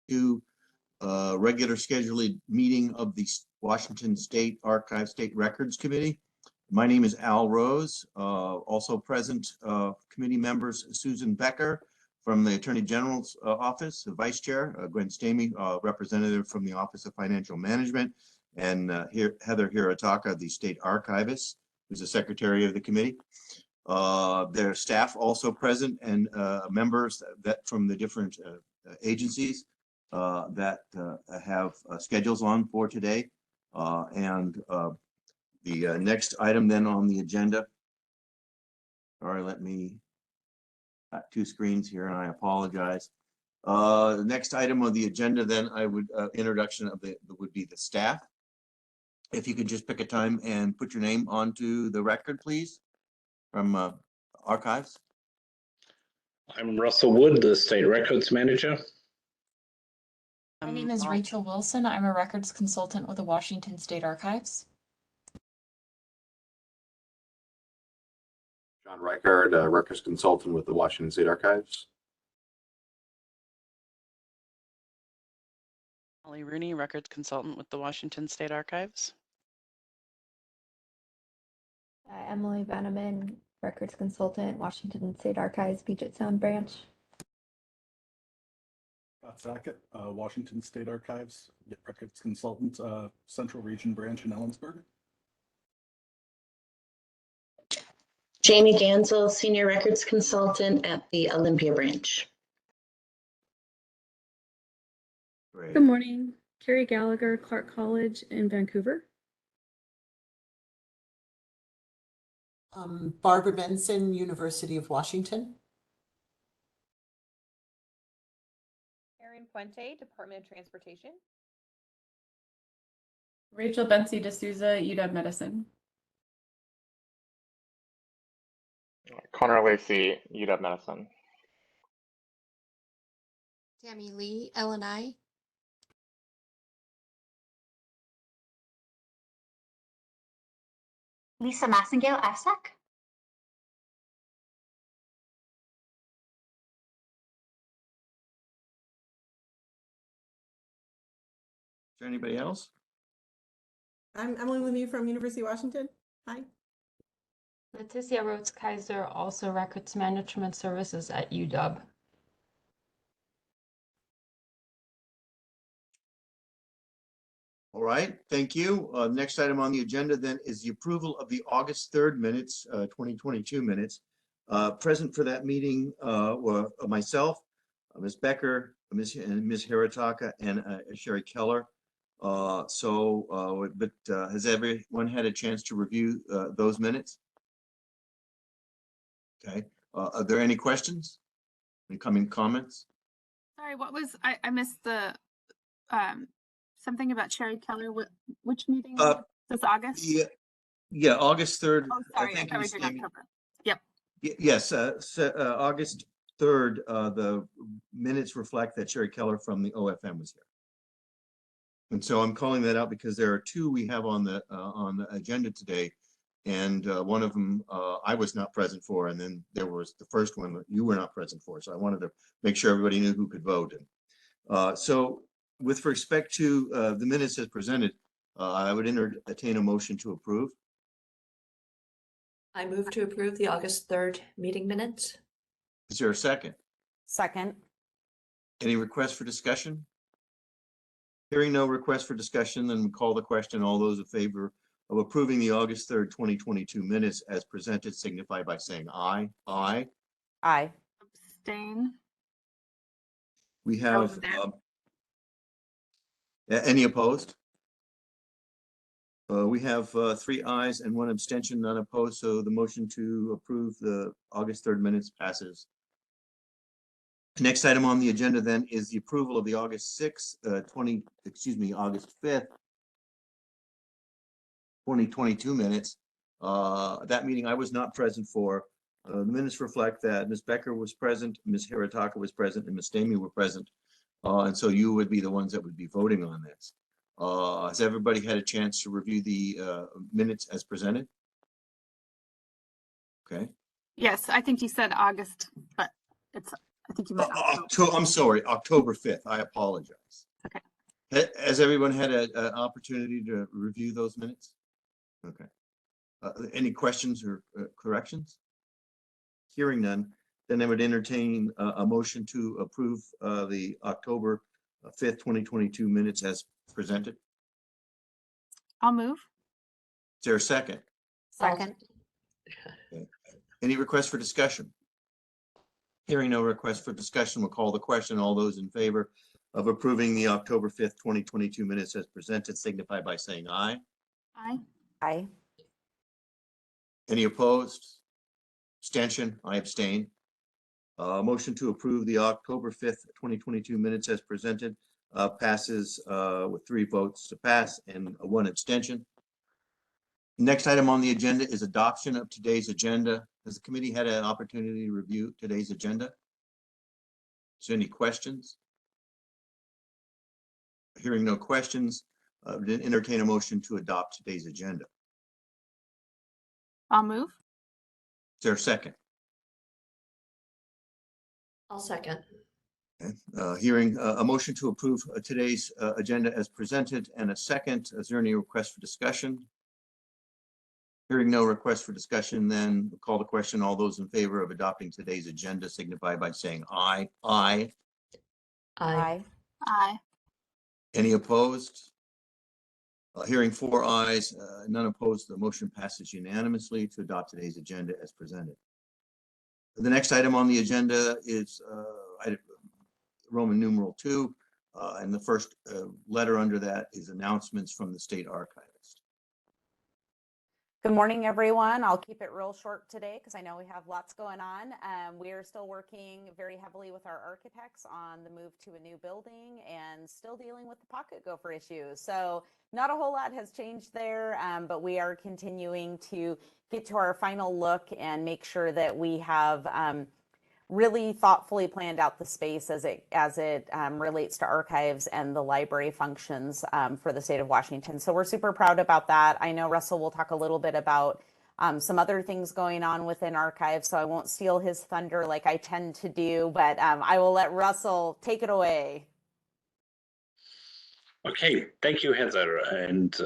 2022 regular scheduled meeting of the Washington State Archives State Records Committee. My name is Al Rose. Also present committee members Susan Becker from the Attorney General's office, the Vice Chair, Gwen Stamey, representative from the Office of Financial Management, and Heather Hirotaka, the State Archivist, who's the Secretary of the committee. Their staff also present, and members that from the different agencies that have schedules on for today. The next item then on the agenda. Sorry, let me got two screens here and I apologize. The next item on the agenda then I would introduction of would be the staff. If you could just pick a time and put your name onto the record, please, from Archives. I'm Russell Wood, the State Records Manager. My name is Rachel Wilson. I'm a records consultant with the Washington State Archives. John Reichard, records consultant with the Washington State Archives. Molly Rooney, records consultant with the Washington State Archives. Emily Veneman, records consultant, Washington State Archives, Puget Sound branch. Scott Sackett, Washington State Archives, records consultant, Central Region branch in Ellensburg. Jamie Gansel, senior records consultant at the Olympia branch. Great. Good morning, Carrie Gallagher, Clark College in Vancouver. Barbara Benson, University of Washington. Erin Puente, Department of Transportation. Rachel Bensi D'Souza, UW Medicine. Connor Lacey, UW Medicine. Tammy Lee, LNI. Lisa Massengale, FSEC. Is there anybody else? I'm Emily Lemieux from University of Washington. Hi. Leticia Rhodes Kaiser, also records management services at UW. All right, thank you. Next item on the agenda then is the approval of the August 3rd minutes, 2022 minutes. Present for that meeting were myself, Ms. Becker, Ms. Hirotaka, and Sherry Keller. Has everyone had a chance to review those minutes? Okay, are there any questions? Incoming comments? Sorry, what was, I missed the, something about Sherry Keller. Which meeting? This August? Yeah, August 3rd. Oh, sorry, I thought we were in October. Yep. Yes, August 3rd, the minutes reflect that Sherry Keller from the OFM was here. And so I'm calling that out because there are two we have on the agenda today. And one of them I was not present for, and then there was the first one that you were not present for. So I wanted to make sure everybody knew who could vote. So with respect to the minutes as presented, I would entertain a motion to approve. I move to approve the August 3rd meeting minutes. Is there a second? Second. Any requests for discussion? Hearing no request for discussion, then we call the question. All those in favor of approving the August 3rd, 2022 minutes as presented signify by saying aye. Aye. Aye. Abstain. We have any opposed? We have 3 ayes and 1 abstention, none opposed. So the motion to approve the August 3rd minutes passes. Next item on the agenda then is the approval of the August 6th, August 5th, 2022 minutes. That meeting I was not present for. The minutes reflect that Ms. Becker was present, Ms. Hirotaka was present, and Ms. Stamey were present. And so you would be the ones that would be voting on this. Has everybody had a chance to review the minutes as presented? Okay. Yes, I think you said August, but it's I think you meant October. I'm sorry, October 5th. I apologize. Okay. Has everyone had an opportunity to review those minutes? Okay. Any questions or corrections? Hearing none, then I would entertain a motion to approve the October 5th, 2022 minutes as presented. I'll move. Is there a second? Second. Okay. Any requests for discussion? Hearing no request for discussion, we'll call the question. All those in favor of approving the October 5th, 2022 minutes as presented signify by saying aye. Aye. Aye. Any opposed? Abstention? I abstain. Motion to approve the October 5th, 2022 minutes as presented passes with 3 votes to pass and 1 abstention. Next item on the agenda is adoption of today's agenda. Has the committee had an opportunity to review today's agenda? Is there any questions? Hearing no questions, entertain a motion to adopt today's agenda. I'll move. Is there a second? I'll second. Okay. Hearing a motion to approve today's agenda as presented and a second. Is there any request for discussion? Hearing no request for discussion, then we'll call the question. All those in favor of adopting today's agenda signify by saying aye. Aye. Aye. Aye. Any opposed? Hearing 4 ayes, none opposed, the motion passes unanimously to adopt today's agenda as presented. The next item on the agenda is Roman numeral 2, and the first letter under that is announcements from the state archivist. Good morning, everyone. I'll keep it real short today because I know we have lots going on. We are still working very heavily with our architects on the move to a new building and still dealing with the pocket gopher issue. So not a whole lot has changed there, but we are continuing to get to our final look and make sure that we have really thoughtfully planned out the space as it relates to archives and the library functions for the state of Washington. So we're super proud about that. I know Russell will talk a little bit about some other things going on within archives, so I won't steal his thunder like I tend to do, but I will let Russell take it away. Okay, thank you, Heather. And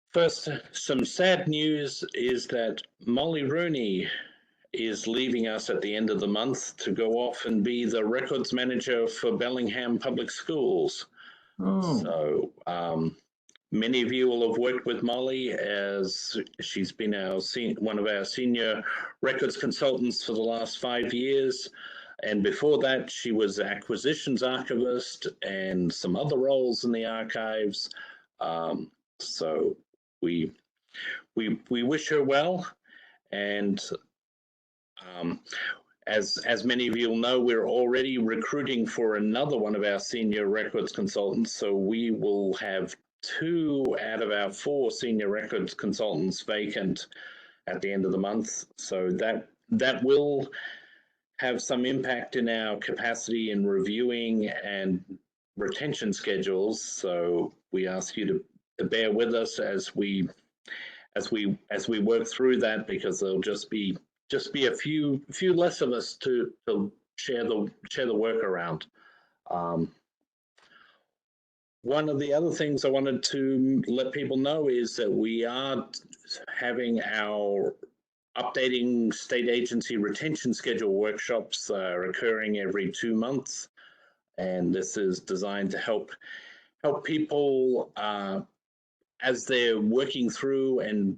first, some sad news is that Molly Rooney is leaving us at the end of the month to go off and be the records manager for Bellingham Public Schools. So many of you will have worked with Molly as she's been one of our senior records consultants for the last 5 years. And before that, she was acquisitions archivist and some other roles in the archives. So we wish her well. And as many of you will know, we're already recruiting for another one of our senior records consultants. So we will have 2 out of our 4 senior records consultants vacant at the end of the month. So that will have some impact in our capacity in reviewing and retention schedules. So we ask you to bear with us as we work through that, because there'll just be a few less of us to share the work around. One of the other things I wanted to let people know is that we are having our updating state agency retention schedule workshops occurring every 2 months, and this is designed to help people as they're working through and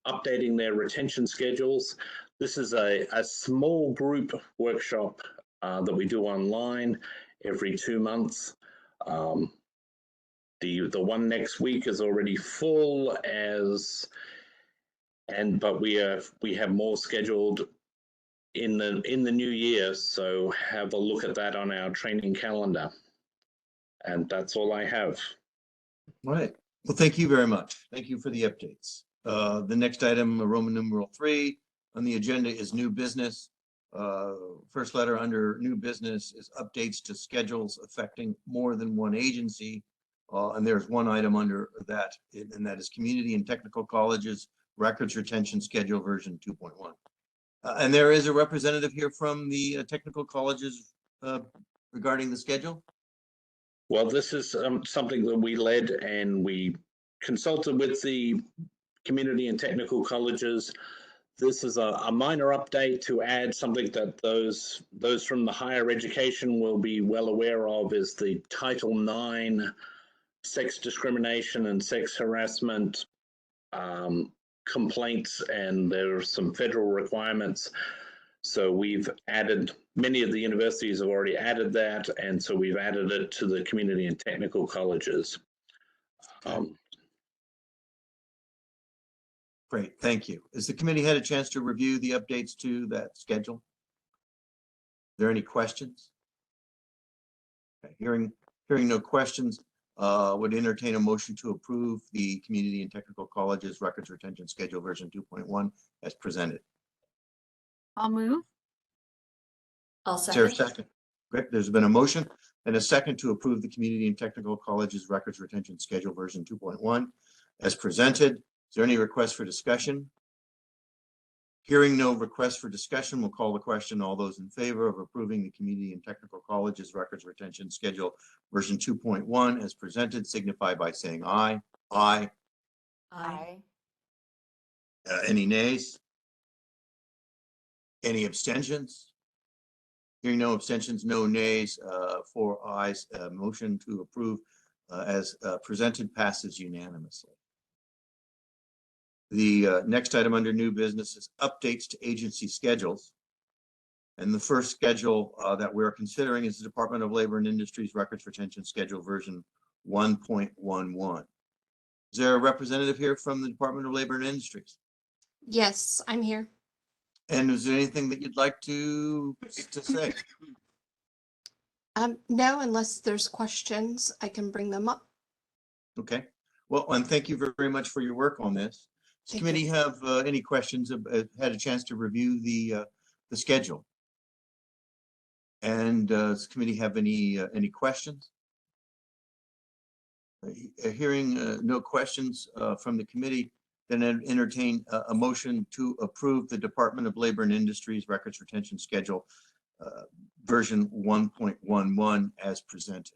updating their retention schedules. This is a small group workshop that we do online every 2 months. The one next week is already full, but we have more scheduled in the new year. So have a look at that on our training calendar. And that's all I have. All right. Well, thank you very much. Thank you for the updates. The next item, Roman numeral 3 on the agenda, is new business. First letter under new business is updates to schedules affecting more than one agency. And there's one item under that, and that is community and technical colleges records retention schedule version 2.1. And there is a representative here from the technical colleges regarding the schedule. Well, this is something that we led, and we consulted with the community and technical colleges. This is a minor update to add something that those from the higher education will be well aware of, is the Title IX sex discrimination and sex harassment complaints, and there are some federal requirements. So we've added, many of the universities have already added that, and so we've added it to the community and technical colleges. Great, thank you. Has the committee had a chance to review the updates to that schedule? Are there any questions? Okay, hearing no questions, would entertain a motion to approve the Community and Technical Colleges Records Retention Schedule version 2.1 as presented. I'll move. I'll Is there a second. second? Great, there's been a motion and a second to approve the Community and Technical Colleges Records Retention Schedule version 2.1 as presented. Is there any request for discussion? Hearing no request for discussion, we'll call the question. All those in favor of approving the Community and Technical Colleges Records Retention Schedule version 2.1 as presented signify by saying aye. Aye. Aye. Any nays? Any abstentions? Hearing no abstentions, no nays, 4 ayes, motion to approve as presented passes unanimously. The next item under new business is updates to agency schedules. And the first schedule that we're considering is the Department of Labor and Industries Records Retention Schedule version 1.11. Is there a representative here from the Department of Labor and Industries? Yes, I'm here. And is there anything that you'd like to say? No, unless there's questions, I can bring them up. Okay. Well, and thank you very much for your work on this. Does the committee have any questions? Had a chance to review the schedule? And does the committee have any questions? Hearing no questions from the committee, then I'd entertain a motion to approve the Department of Labor and Industries Records Retention Schedule version 1.11 as presented.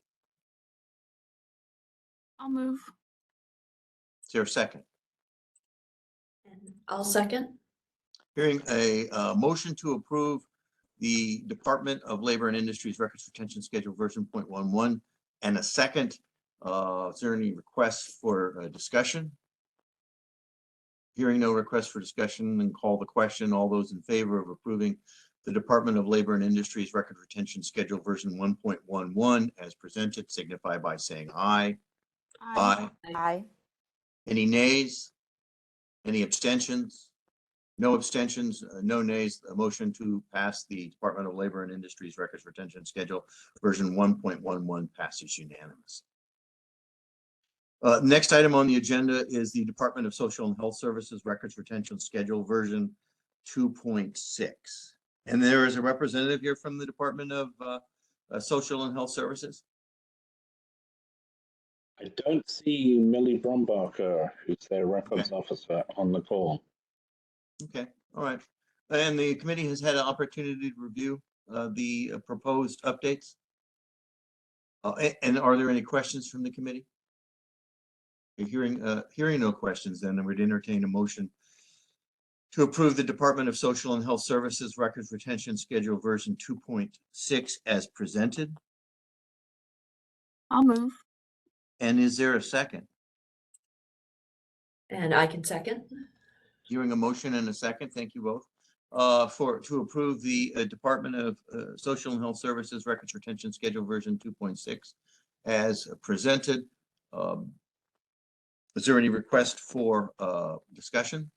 I'll move. Is there a second? I'll second. Hearing a motion to approve the Department of Labor and Industries Records Retention Schedule version 0.11 and a second. Is there any requests for discussion? Hearing no requests for discussion, then call the question. All those in favor of approving the Department of Labor and Industries Record Retention Schedule version 1.11 as presented signify by saying aye. Aye. Aye. Any nays? Any abstentions? No abstentions, no nays. A motion to pass the Department of Labor and Industries Records Retention Schedule version 1.11 passes unanimous. Next item on the agenda is the Department of Social and Health Services Records Retention Schedule version 2.6. And there is a representative here from the Department of Social and Health Services. I don't see Millie Brombacher, who's their records officer, on the call. Okay, all right. And the committee has had an opportunity to review the proposed updates. And are there any questions from the committee? Hearing no questions, then I would entertain a motion to approve the Department of Social and Health Services Records Retention Schedule version 2.6 as presented. I'll move. And is there a second? And I can second. Hearing a motion and a second, thank you both. To approve the Department of Social and Health Services Records Retention Schedule version 2.6 as presented. Is there any request for discussion?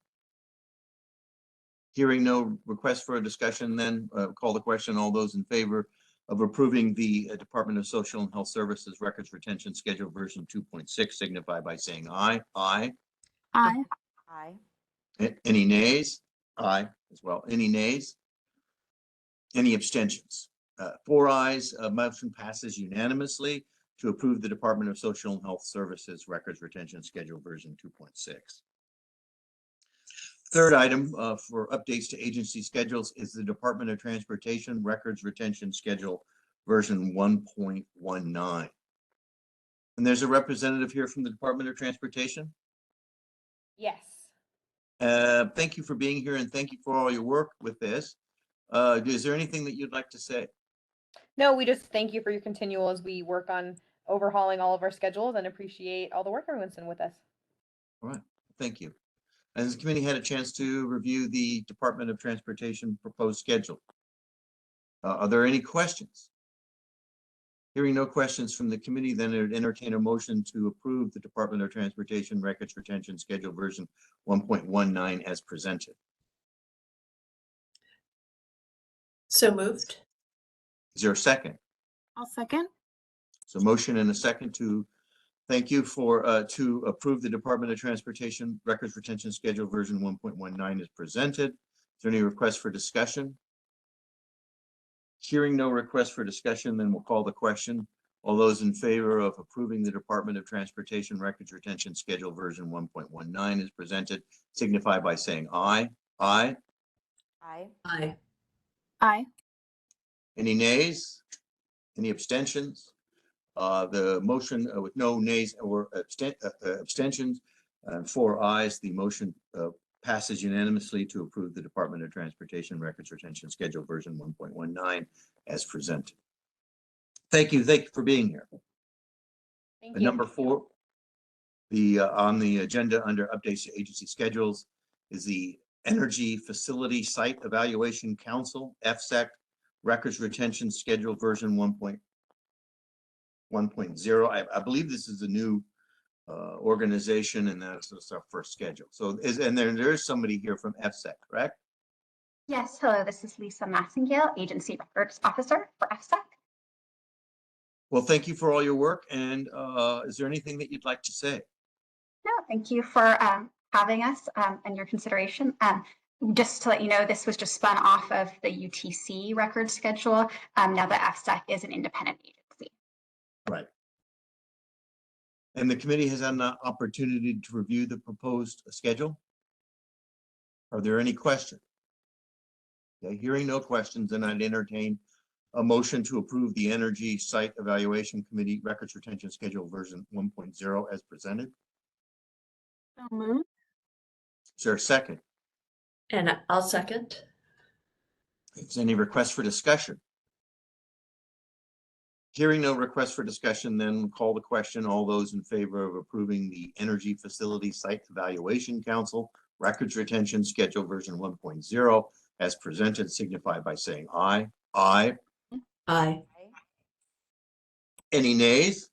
Hearing no request for a discussion, then call the question. All those in favor of approving the Department of Social and Health Services Records Retention Schedule version 2.6 signify by saying aye. Aye. Aye. Aye. Any nays? Aye as well. Any nays? Any abstentions? 4 ayes, motion passes unanimously to approve the Department of Social and Health Services Records Retention Schedule version 2.6. Third item for updates to agency schedules is the Department of Transportation Records Retention Schedule version 1.19. And there's a representative here from the Department of Transportation. Yes. Thank you for being here and thank you for all your work with this. Is there anything that you'd like to say? No, we just thank you for your continual as we work on overhauling all of our schedules and appreciate all the work everyone's done with us. All right, thank you. Has the committee had a chance to review the Department of Transportation proposed schedule? Are there any questions? Hearing no questions from the committee, then I would entertain a motion to approve the Department of Transportation Records Retention Schedule version 1.19 as presented. So moved. Is there a second? I'll second. So motion and a second to thank you for to approve the Department of Transportation Records Retention Schedule version 1.19 as presented. Is there any requests for discussion? Hearing no request for discussion, then we'll call the question. All those in favor of approving the Department of Transportation Records Retention Schedule version 1.19 as presented, signify by saying aye. Aye. Aye. Aye. Aye. Any nays? Any abstentions? The motion with no nays or abstentions, 4 ayes, the motion passes unanimously to approve the Department of Transportation Records Retention Schedule version 1.19 as presented. Thank you for being here. Thank The you. number 4, the on the agenda under updates to agency schedules is the Energy Facility Site Evaluation Council, FSEC, Records Retention Schedule version 1.0. I believe this is a new organization, and that's our first schedule. So there is somebody here from FSEC, correct? Yes, hello, this is Lisa Massingale, Agency Records Officer for FSEC. Well, thank you for all your work. And is there anything that you'd like to say? No, thank you for having us and your consideration. Just to let you know, this was just spun off of the UTC record schedule. Now the FSEC is an independent agency. Right. And the committee has had an opportunity to review the proposed schedule. Are there any questions? Okay, hearing no questions, then I'd entertain a motion to approve the Energy Site Evaluation Committee Records Retention Schedule version 1.0 as presented. So moved. Is there a second? And I'll second. Is there any requests for discussion? Hearing no request for discussion, then call the question. All those in favor of approving the Energy Facility Site Evaluation Council Records Retention Schedule version 1.0 as presented, signify by saying aye. Aye. Aye. Any nays?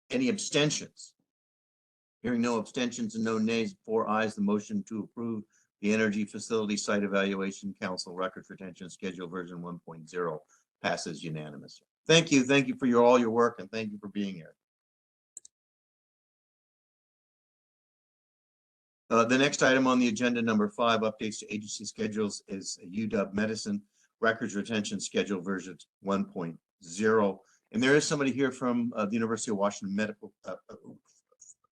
Any abstentions? Hearing no abstentions and no nays, 4 ayes, the motion to approve the Energy Facility Site Evaluation Council Records Retention Schedule version 1.0 passes unanimously. Thank you. Thank you for all your work, and thank you for being here. The next item on the agenda, number 5, updates to agency schedules, is UW Medicine Records Retention Schedule version 1.0. And there is somebody here from the University of Washington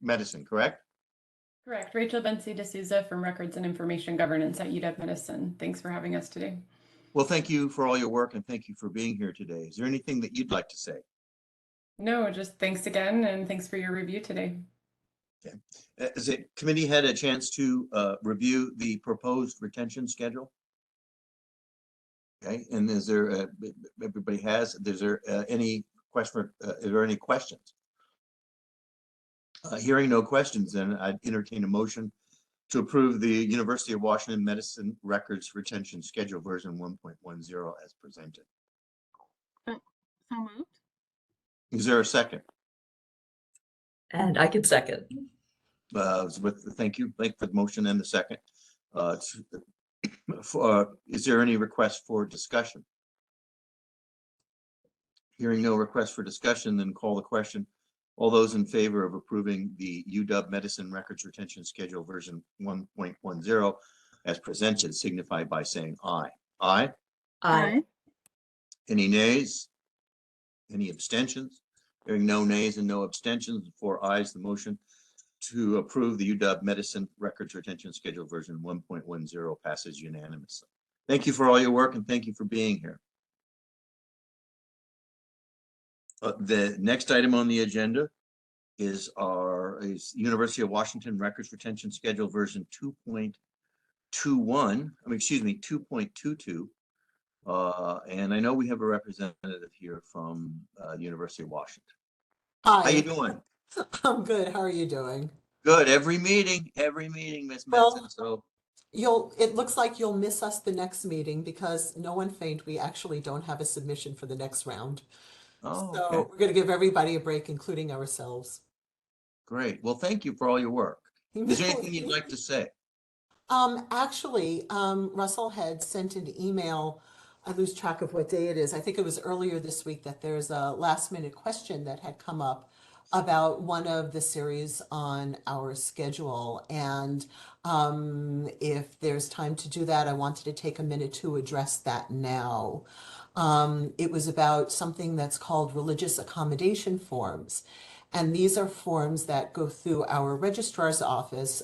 Medicine, correct? Correct. Rachel Bensi D'Souza from Records and Information Governance at UW Medicine. Thanks for having us today. Well, thank you for all your work and thank you for being here today. Is there anything that you'd like to say? No, just thanks again and thanks for your review today. Okay. Has the committee had a chance to review the proposed retention schedule? Okay, and is there, everybody has, is there any question, is there any questions? Hearing no questions, then I'd entertain a motion to approve the University of Washington Medicine Records Retention Schedule version 1.10 as presented. So moved. Is there a second? And I can second. Thank you, Blake, for the motion and the second. Is there any request for discussion? Hearing no request for discussion, then call the question. All those in favor of approving the UW Medicine Records Retention Schedule version 1.10 as presented, signify by saying aye. Aye. Aye. Any nays? Any abstentions? Hearing no nays and no abstentions, 4 ayes, the motion to approve the UW Medicine Records Retention Schedule version 1.10 passes unanimously. Thank you for all your work and thank you for being here. The next item on the agenda is University of Washington Records Retention Schedule version 2.22. And I know we have a representative here from University of Washington. Hi. How you doing? I'm good. How are you doing? Good. Every meeting, Ms. Menson. So It looks like you'll miss us the next meeting because no one faint. We actually don't have a submission for the next round. Oh, So okay. we're going to give everybody a break, including ourselves. Great. Well, thank you for all your work. Is there anything you'd like to say? Actually, Russell had sent an email. I lose track of what day it is. I think it was earlier this week that there's a last minute question that had come up about one of the series on our schedule. And if there's time to do that, I wanted to take a minute to address that now. It was about something that's called religious accommodation forms. And these are forms that go through our registrar's office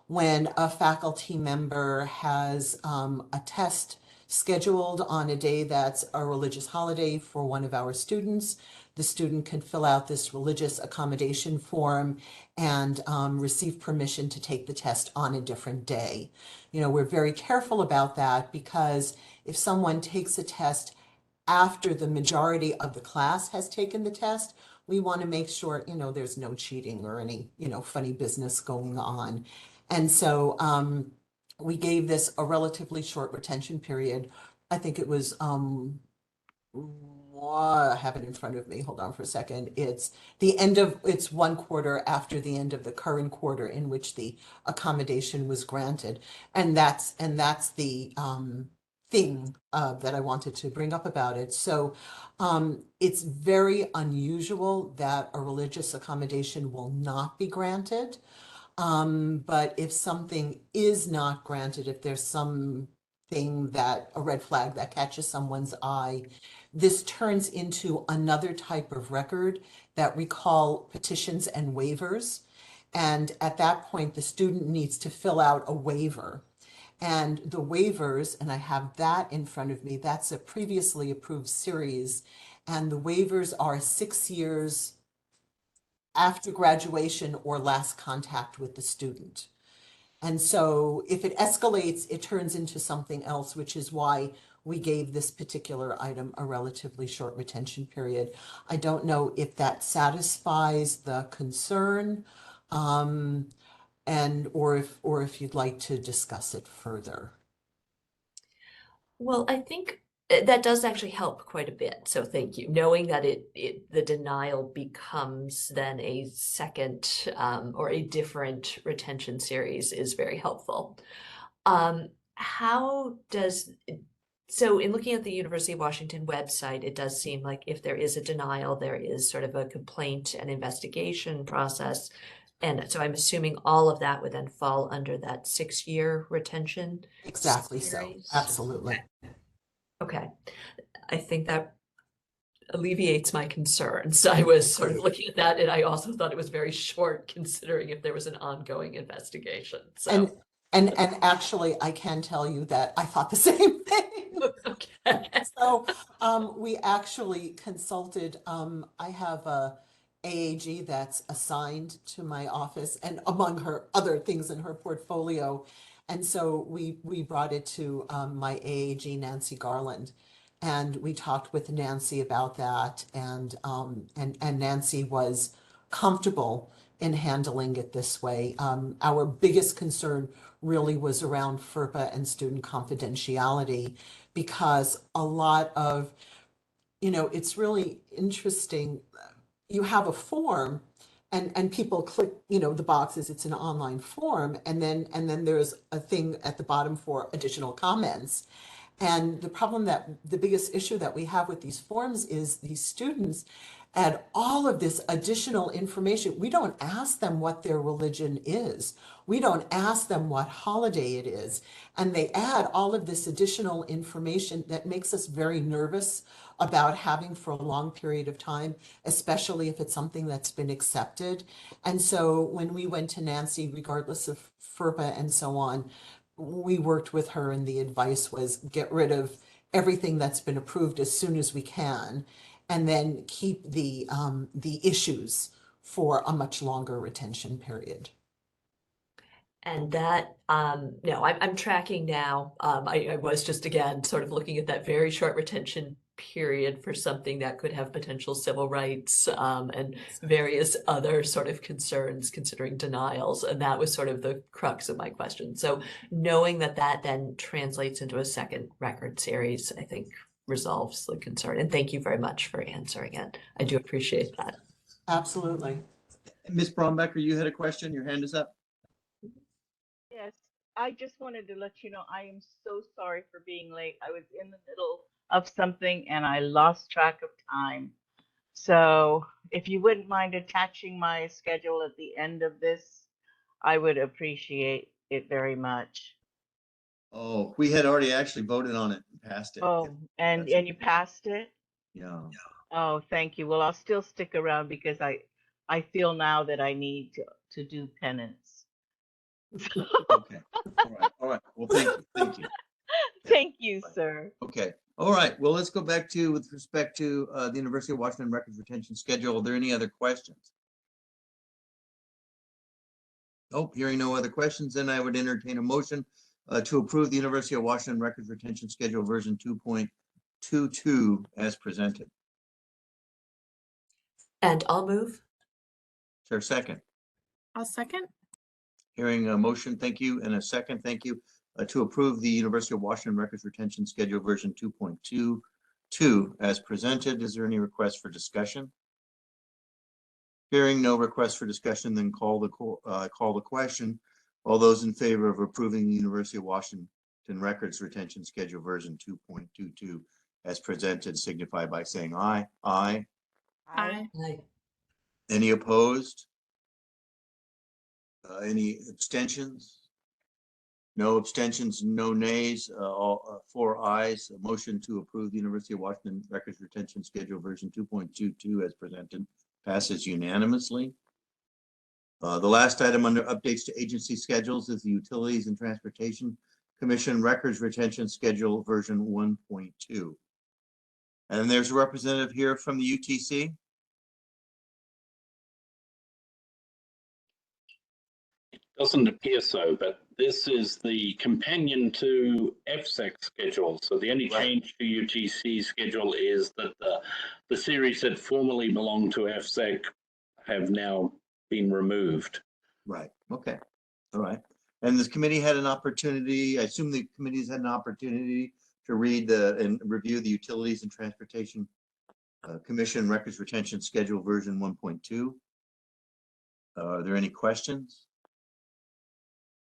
when a faculty member has a test scheduled on a day that's a religious holiday for one of our students. The student can fill out this religious accommodation form and receive permission to take the test on a different day. You know, we're very careful about that because if someone takes a test after the majority of the class has taken the test, we want to make sure, you know, there's no cheating or any, you know, funny business going on. And so we gave this a relatively short retention period. I think it was, I have it in front of me. Hold on for a second. It's it's 1 quarter after the end of the current quarter in which the accommodation was granted. And that's the thing that I wanted to bring up about it. So it's very unusual that a religious accommodation will not be granted. But if something is not granted, if there's something that a red flag that catches someone's eye, this turns into another type of record that we call petitions and waivers. And at that point, the student needs to fill out a waiver. And the waivers, and I have that in front of me, that's a previously approved series. And the waivers are 6 years after graduation or last contact with the student. And so if it escalates, it turns into something else, which is why we gave this particular item a relatively short retention period. I don't know if that satisfies the concern, or if you'd like to discuss it further. Well, I think that does actually help quite a bit. So thank you. Knowing that the denial becomes then a second or a different retention series is very helpful. So in looking at the University of Washington website, it does seem like if there is a denial, there is sort of a complaint and investigation process. And so I'm assuming all of that would then fall under that 6-year retention. Exactly series. so. Absolutely. Okay. I think that alleviates my concerns. I was sort of looking at that and I also thought it was very short considering if there was an ongoing investigation. So. And actually, I can tell you that I thought the same thing. Okay. So we actually consulted, I have a AAG that's assigned to my office and among her other things in her portfolio. And so we brought it to my AAG, Nancy Garland, and we talked with Nancy about that. And Nancy was comfortable in handling it this way. Our biggest concern really was around FERPA and student confidentiality, because a lot of, you know, it's really interesting. You have a form and people click, you know, the boxes, it's an online form. And then there's a thing at the bottom for additional comments. And the biggest issue that we have with these forms is these students add all of this additional information. We don't ask them what their religion is. We don't ask them what holiday it is. And they add all of this additional information that makes us very nervous about having for a long period of time, especially if it's something that's been accepted. And so when we went to Nancy, regardless of FERPA and so on, we worked with her and the advice was get rid of everything that's been approved as soon as we can, and then keep the issues for a much longer retention period. And that, no, I'm tracking now. I was just, again, sort of looking at that very short retention period for something that could have potential civil rights and various other sort of concerns considering denials. And that was sort of the crux of my question. So knowing that that then translates into a second record series, I think resolves the concern. And thank you very much for answering it. I do appreciate that. Absolutely. Ms. Brombecker, you had a question? Your hand is up. Yes, I just wanted to let you know I am so sorry for being late. I was in the middle of something and I lost track of time. So if you wouldn't mind attaching my schedule at the end of this, I would appreciate it very much. Oh, we had already actually voted on it and passed it. Oh, and you passed it? Yeah. Oh, thank you. Well, I'll still stick around because I feel now that I need to do penance. Okay. All right. Well, thank you. Thank you, sir. Okay. All right. Well, let's go back to, with respect to the University of Washington records retention schedule. Are there any other questions? Nope. Hearing no other questions, then I would entertain a motion to approve the University of Washington records retention schedule version 2.22 as presented. And I'll move. Is there a second? I'll second. Hearing a motion, thank you, and a second, thank you, to approve the University of Washington records retention schedule version 2.22 as presented. Is there any request for discussion? Hearing no request for discussion, then call the question. All those in favor of approving the University of Washington records retention schedule version 2.22 as presented signify by saying aye. Aye. Aye. Aye. Any opposed? Any abstentions? No abstentions, no nays, all 4 ayes. A motion to approve the University of Washington records retention schedule version 2.22 as presented passes unanimously. The last item under updates to agency schedules is the Utilities and Transportation Commission records retention schedule version 1.2. And there's a representative here from the UTC. Doesn't appear so, but this is the companion to FSEC schedule. So the only change to UTC schedule is that the series that formerly belonged to FSEC have now been removed. Right. Okay. All right. And this committee had an opportunity, I assume the committee's had an opportunity to read and review the Utilities and Transportation Commission records retention schedule version 1.2. Are there any questions?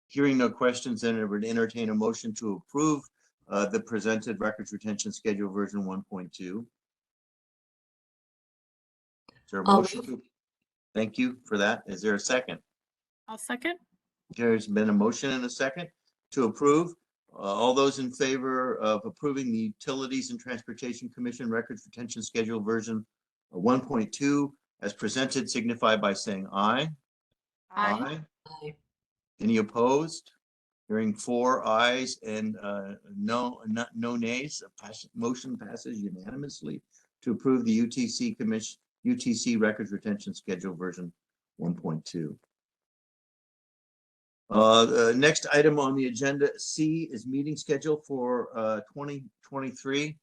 Hearing no questions, then I would entertain a motion to approve the presented records retention schedule version 1.2. Is there a motion? Thank you for that. Is there a second? I'll second. There's been a motion and a second to approve. All those in favor of approving the Utilities and Transportation Commission records retention schedule version 1.2 as presented signify by saying aye. Aye. Aye. Any opposed? Hearing 4 ayes and no nays. Motion passes unanimously to approve the UTC records retention schedule version 1.2. Next item on the agenda C is meeting schedule for 2023.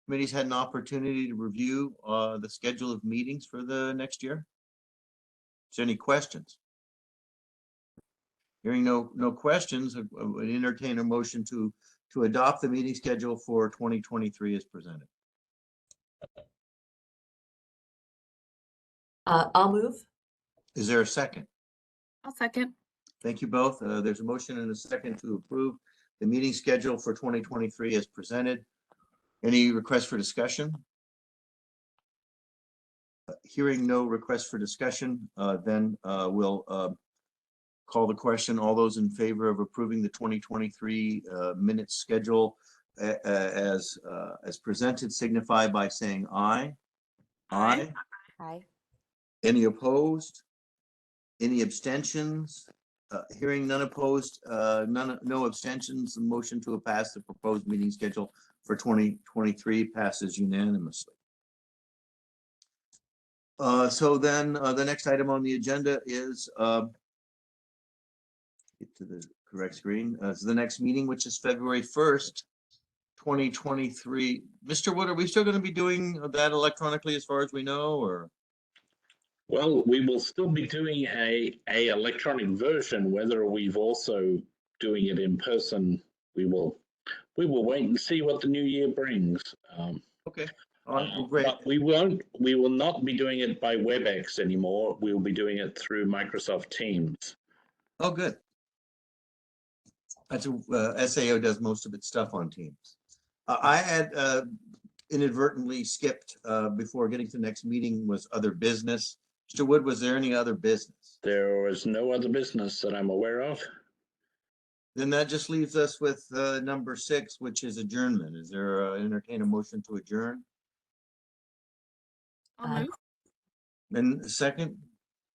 Committee's had an opportunity to review the schedule of meetings for the next year. Is there any questions? Hearing no questions, I would entertain a motion to adopt the meeting schedule for 2023 as presented. I'll move. Is there a second? I'll second. Thank you both. There's a motion and a second to approve the meeting schedule for 2023 as presented. Any requests for discussion? Hearing no requests for discussion, then we'll call the question. All those in favor of approving the 2023 minute schedule as presented signify by saying aye. Aye. Aye. Any opposed? Any abstentions? Hearing none opposed, no abstentions, the motion to pass the proposed meeting schedule for 2023 passes unanimously. So then the next item on the agenda is get to the correct screen. So the next meeting, which is February 1st, 2023. Mr. Wood, are we still going to be doing that electronically as far as we know, or? Well, we will still be doing a electronic version. Whether we've also doing it in person, we will wait and see what the new year brings. Okay. Great. But we will not be doing it by WebEx anymore. We will be doing it through Microsoft Teams. Oh, good. That's SAO does most of its stuff on Teams. I had inadvertently skipped before getting to the next meeting was other business. Mr. Wood, was there any other business? There was no other business that I'm aware of. Then that just leaves us with number 6, which is adjournment. Is there entertain a motion to adjourn? I'll move. And second?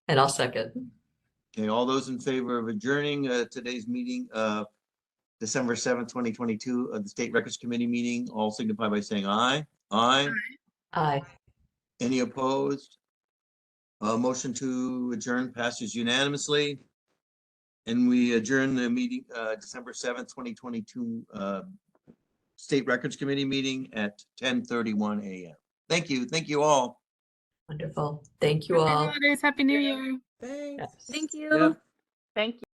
And I'll second. Okay, all those in favor of adjourning today's meeting, December 7th, 2022, of the State Records Committee meeting, all signify by saying aye. Aye. Aye. Any opposed? Motion to adjourn passes unanimously. And we adjourn the meeting, December 7th, 2022, State Records Committee meeting at 10:31 a.m. Thank you. Thank you all. Wonderful. Thank you Happy all. holidays. Happy New Year. Thanks. Yes. Thank you. Yep. Thank you.